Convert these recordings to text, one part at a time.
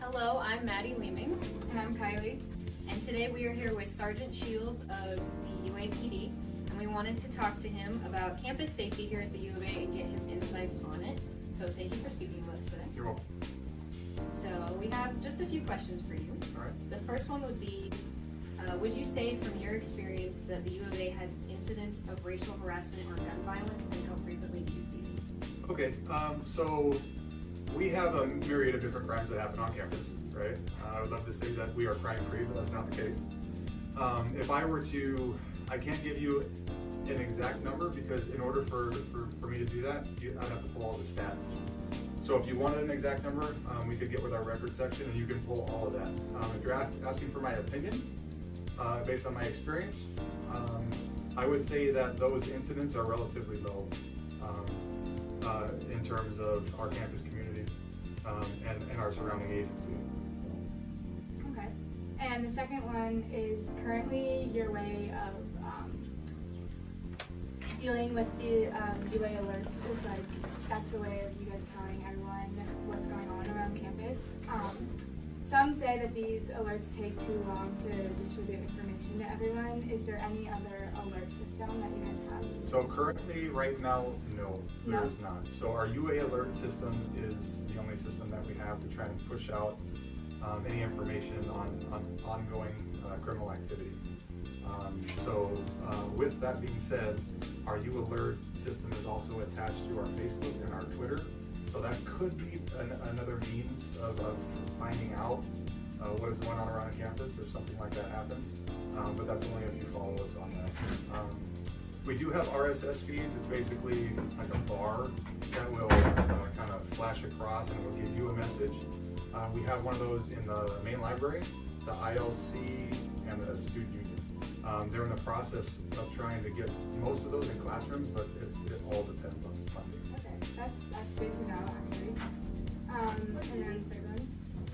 Hello, I'm Maddie Leeming. And I'm Kylie. And today we are here with Sergeant Shields of the UAPD, and we wanted to talk to him about campus safety here at the U of A and get his insights on it. So thank you for speaking with us today. You're welcome. So we have just a few questions for you. All right. The first one would be, would you say from your experience that the U of A has incidents of racial harassment or gun violence, and how frequently do you see these? Okay, so we have a myriad of different crimes that happen on campus, right? I would love to say that we are crime-free, but that's not the case. If I were to, I can't give you an exact number because in order for me to do that, I'd have to pull all the stats. So if you wanted an exact number, we could get with our record section and you can pull all of that. If you're asking for my opinion, based on my experience, I would say that those incidents are relatively low in terms of our campus community and our surrounding agency. Okay. And the second one is currently your way of dealing with the UA alerts is like, that's the way of you guys telling everyone what's going on around campus. Some say that these alerts take too long to distribute information to everyone. Is there any other alert system that you guys have? So currently, right now, no, there is not. So our UA alert system is the only system that we have to try and push out any information on ongoing criminal activity. With that being said, our U alert system is also attached to our Facebook and our Twitter. So that could be another means of finding out what is going on around campus if something like that happens. But that's only if you follow us on that. We do have RSS feeds. It's basically like a bar that will kind of flash across and it will give you a message. We have one of those in the main library, the ILC, and the student union. They're in the process of trying to get most of those in classrooms, but it all depends on funding. Okay, that's good to know actually. And then third one.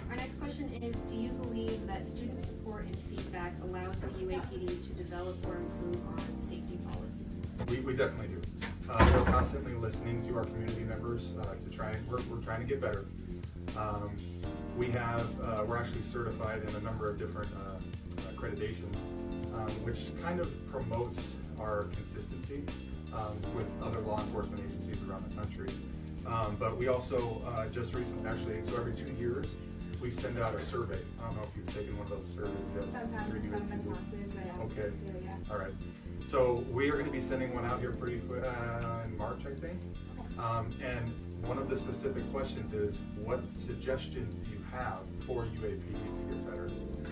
Our next question is, do you believe that student support and feedback allows the UAPD to develop or improve on safety policies? We definitely do. We're constantly listening to our community members to try and we're trying to get better. We're actually certified in a number of different accreditations, which kind of promotes our consistency with other law enforcement agencies around the country. But we also just recently, actually, so every 2 years, we send out a survey. I don't know if you've taken one of those surveys yet. I've had some of the classes, but I Okay. too, yeah. All right. So we are going to be sending one out here pretty quick in March, I think. And one of the specific questions is, what suggestions do you have for UAPD to get better?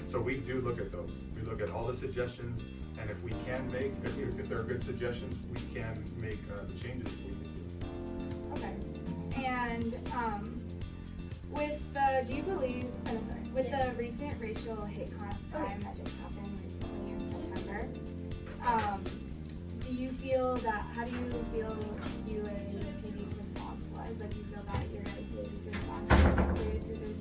So we do look at those. We look at all the suggestions, and if we can make, if there are good suggestions, we can make the changes that we need to. Okay. And with the recent racial hate crime that just happened recently in September, how do you feel UAPD's response was? Like, do you feel that your guys' response was appropriate to this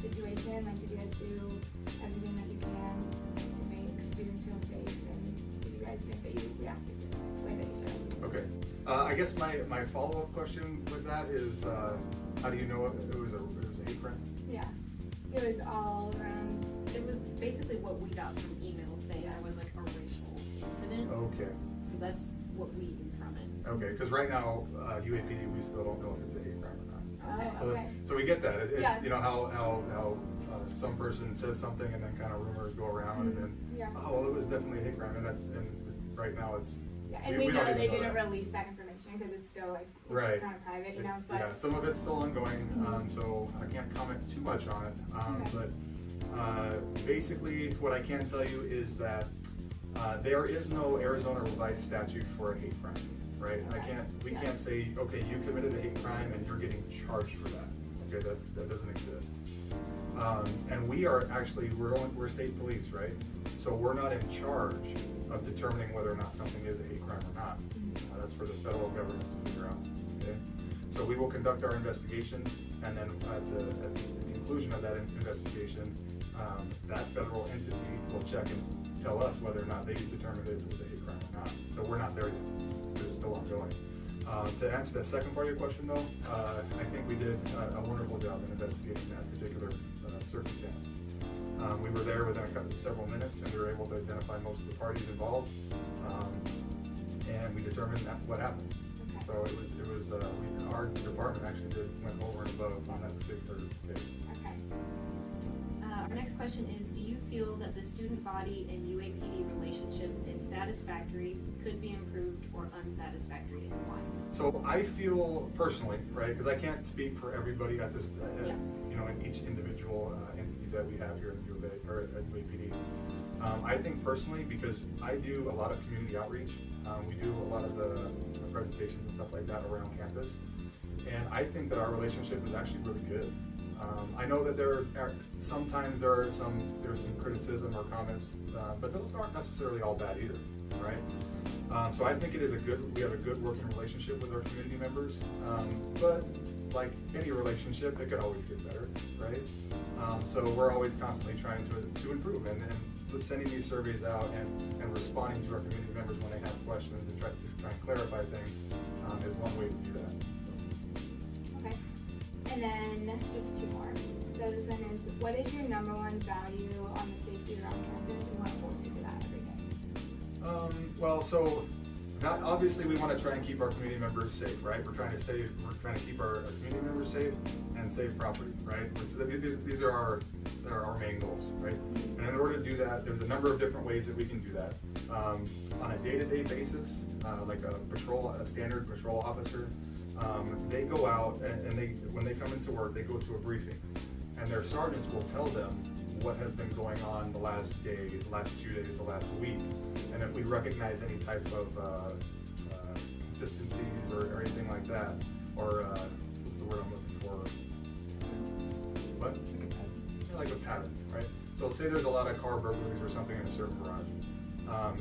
situation? Like, did you guys do everything that you can to make students feel safe? And did you guys think that you reacted the way that you said? Okay. I guess my follow-up question with that is, how do you know it was a hate crime? Yeah. It was all around. It was basically what we got from emails saying it was like a racial incident. Okay. So that's what we knew from it. Okay, because right now, UAPD, we still don't know if it's a hate crime or not. Oh, okay. So we get that. Yeah. You know how some person says something and then kind of rumors go around and then, Yeah. oh, well, it was definitely a hate crime, and right now it's. Yeah, and we know don't they even didn't that. release that information because it's still like Right. kind of private, you know. But Yeah, some of it's still ongoing, so I can't comment too much on it. Okay. But basically, what I can tell you is that there is no Arizona revised statute for a hate crime, right? Okay. We can't say, okay, you committed a hate crime and you're getting charged for that. Okay, that doesn't exist. And we are actually, we're state police, right? So we're not in charge of determining whether or not something is a hate crime or not. That's for the federal government to figure out. Okay, so we will conduct our investigation, and then at the conclusion of that investigation, that federal entity will check and tell us whether or not they determined it was a hate crime or not. So we're not there yet. It's still ongoing. To answer the second part of your question, though, I think we did a wonderful job in investigating that particular circumstance. We were there within several minutes, and we were able to identify most of the parties involved, and we determined what happened. Okay. So our department actually went over and above on that particular case. Okay. Our next question is, do you feel that the student body and UAPD relationship is satisfactory, could be improved, or unsatisfactory, and why? So I feel personally, right, because I can't speak for everybody at this, Yeah. in each individual entity that we have here at U of A, or at UAPD. I think personally, because I do a lot of community outreach, we do a lot of the presentations and stuff like that around campus, and I think that our relationship is actually really good. I know that sometimes there's some criticism or comments, but those aren't necessarily all bad either, right? So I think we have a good working relationship with our community members, but like any relationship, it could always get better, right? So we're always constantly trying to improve, and sending these surveys out and responding to our community members when they have questions and try and clarify things is one way to do that. Okay. And then just two more. So this one is, what is your number one value on the safety around campus, and what holds you to that every day? Well, so obviously we want to try and keep our community members safe, right? We're trying to keep our community members safe and save property, right? These are our main goals, right? And in order to do that, there's a number of different ways that we can do that. On a day-to-day basis, like a standard patrol officer, they go out and when they come into work, they go to a briefing, and their sergeants will tell them what has been going on the last day, the last 2 days, the last week, and if we recognize any type of consistencies or anything like that, or what's the word I'm looking for? What? Yeah, like a pattern, right? So say there's a lot of car burglaries or something in a certain garage.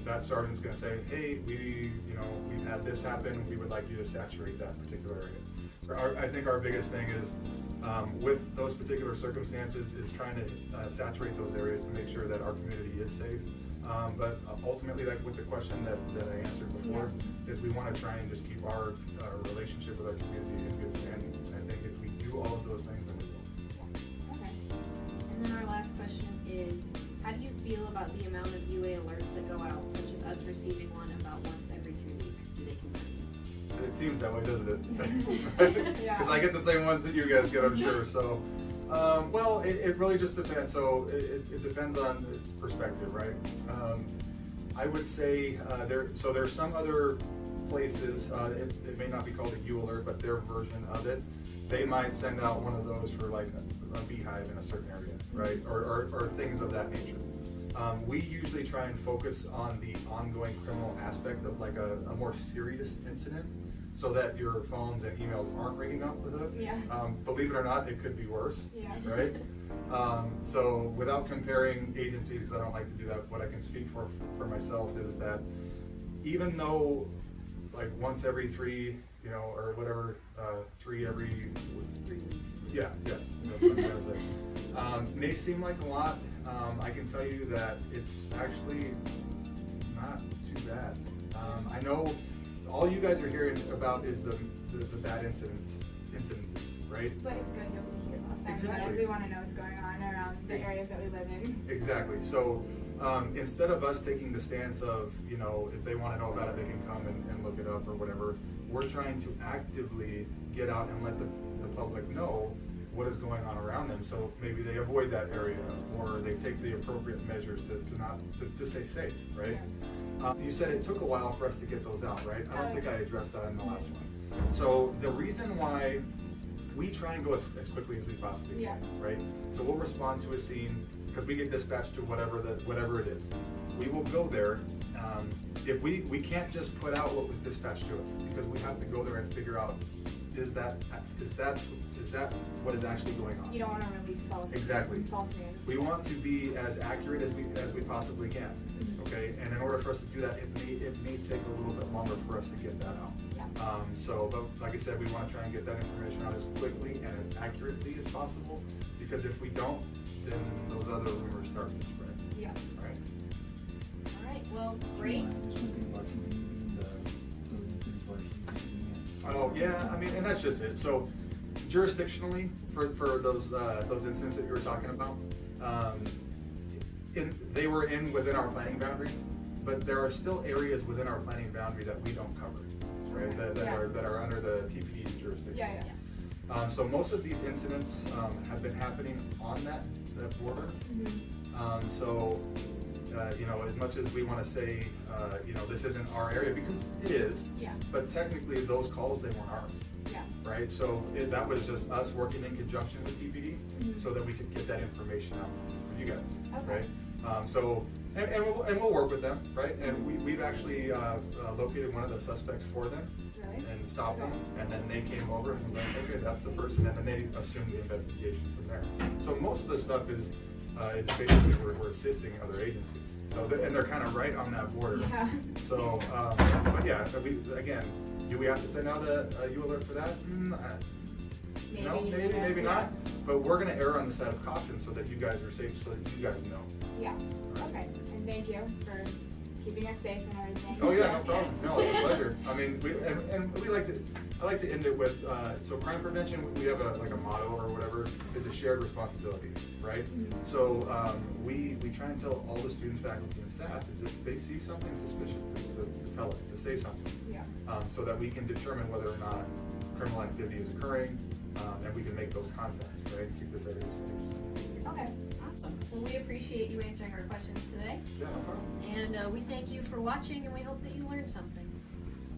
That sergeant's going to say, hey, we've had this happen. We would like you to saturate that particular area. So I think our biggest thing is, with those particular circumstances, is trying to saturate those areas to make sure that our community is safe. But ultimately, like with the question that I answered before, is we want to try and just keep our relationship with our community in good standing. And I think if we do all of those things, then we will. Okay. And then our last question is, how do you feel about the amount of UA alerts that go out, such as us receiving one about once every 3 weeks? Do they concern you? It seems that way, doesn't it? Yeah. Because I get the same ones that you guys get, I'm sure. So, well, it really just depends. So it depends on perspective, right? I would say there's some other places. It may not be called a U alert, but their version of it, they might send out one of those for like a beehive in a certain area, right? Or things of that nature. We usually try and focus on the ongoing criminal aspect of like a more serious incident, so that your phones and emails aren't ringing off the hook. Yeah. Believe it or not, it could be worse. Yeah. Right? So without comparing agencies, because I don't like to do that, what I can speak for myself is that even though like once every 3, or whatever, 3 every 3 weeks. Yeah, yes, that's what I'm going to say. May seem like a lot. I can tell you that it's actually not too bad. I know all you guys are hearing about is the bad incidences, right? But it's good that we hear about that. Exactly. We want to know what's going on around the areas that we live in. Exactly. So instead of us taking the stance of, if they want to know about it, they can come and look it up or whatever, we're trying to actively get out and let the public know what is going on around them. So maybe they avoid that area, or they take the appropriate measures to stay safe, right? You said it took a while for us to get those out, right? I don't think I addressed that in the last one. So the reason why we try and go as quickly as we possibly can, right? So we'll respond to a scene because we get dispatched to whatever it is. We will go there. If we can't just put out what was dispatched to us, because we have to go there and figure out, is that what is actually going on? You don't want to release false news. We want to be as accurate as we possibly can. Okay, and in order for us to do that, it may take a little bit longer for us to get that out. But like I said, we want to try and get that information out as quickly and as accurately as possible, because if we don't, then those other rumors start to spread. Yeah. All right. All right, well, great. Oh yeah, I mean, and that's just it. So jurisdictionally, for those incidents that you were talking about, they were within our planning boundary, but there are still areas within our planning boundary that we don't cover, right? That are under the TPD's jurisdiction. Yeah. So most of these incidents have been happening on that border. So you know, as much as we want to say, you know, this isn't our area, because it is. Yeah. But technically, those calls, they weren't ours. Yeah. Right. So that was just us working in conjunction with TPD, so that we could get that information out for you guys. Okay. Right. So and we'll work with them. Right. And we've actually located one of the suspects for them. Really? And stopped them, and then they came over and was like, okay, that's the person, and then they assumed the investigation from there. So most of the stuff is basically we're assisting other agencies. So and they're kind of right on that border. Yeah. So, but yeah, so do we have to send out a U alert for that? No, maybe not. But we're gonna err on the side of caution so that you guys are safe, so that you guys know. Yeah. Okay. And thank you for keeping us safe and everything. Oh yeah, no problem. No, it's a pleasure. I mean, I like to end it with, so crime prevention, we have a motto or whatever, is a shared responsibility, right? So we try and tell all the students, faculty, and staff is if they see something suspicious to tell us, to say something. Yeah. So that we can determine whether or not criminal activity is occurring, and we can make those contacts, right? Keep this area safe. Okay. Awesome. Well, we appreciate you answering our questions today. Yeah, no problem. And we thank you for watching, and we hope that you learned something.